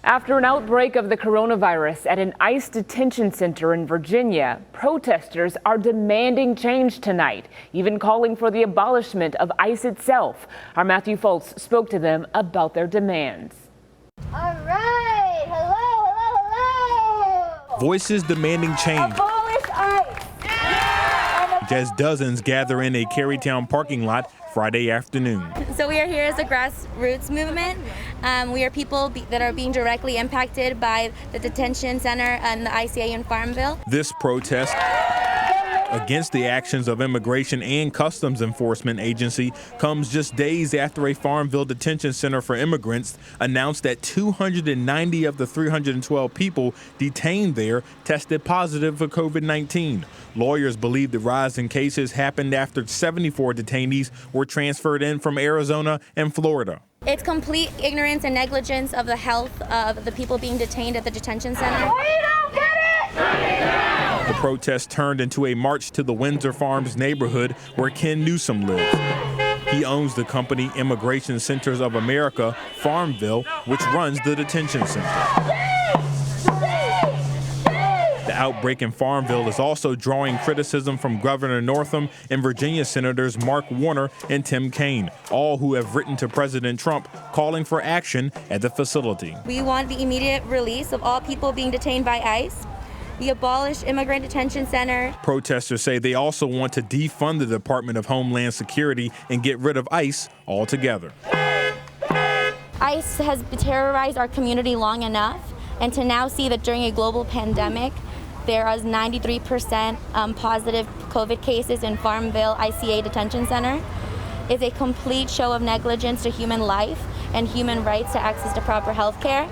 After an outbreak of the coronavirus at an ICE detention center in Virginia, protesters are demanding change tonight, even calling for the abolishment of ICE itself. Our Matthew Foltz spoke to them about their demands. All right. Hello. Voices demanding change. Abolish ICE. As dozens gather in a Carytown parking lot Friday afternoon. So we are here as a grassroots movement. We are people that are being directly impacted by the detention center and the ICA in Farmville. This protest against the actions of Immigration and Customs Enforcement Agency comes just days after a Farmville detention center for immigrants announced that 290 of the 312 people detained there tested positive for COVID-19. Lawyers believe the rise in cases happened after 74 detainees were transferred in from Arizona and Florida. It's complete ignorance and negligence of the health of the people being detained at the detention center. We don't get it! The protest turned into a march to the Windsor Farms neighborhood where Ken Newsom lives. He owns the company Immigration Centers of America, Farmville, which runs the detention center. The outbreak in Farmville is also drawing criticism from Governor Northam and Virginia Senators Mark Warner and Tim Kaine, all who have written to President Trump calling for action at the facility. We want the immediate release of all people being detained by ICE. The abolish immigrant detention center. Protesters say they also want to defund the Department of Homeland Security and get rid of ICE altogether. ICE has terrorized our community long enough, and to now see that during a global pandemic, there is 93% positive COVID cases in Farmville ICA detention center is a complete show of negligence to human life and human rights to access to proper health care.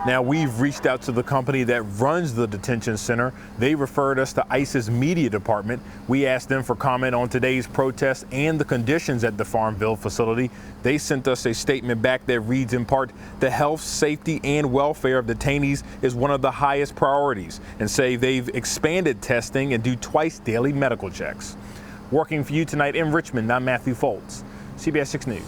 Now, we've reached out to the company that runs the detention center. They referred us to ICE's media department. We asked them for comment on today's protest and the conditions at the Farmville facility. They sent us a statement back that reads in part, the health, safety, and welfare of detainees is one of the highest priorities, and say they've expanded testing and do twice daily medical checks. Working for you tonight in Richmond, I'm Matthew Foltz, CBS 6 News.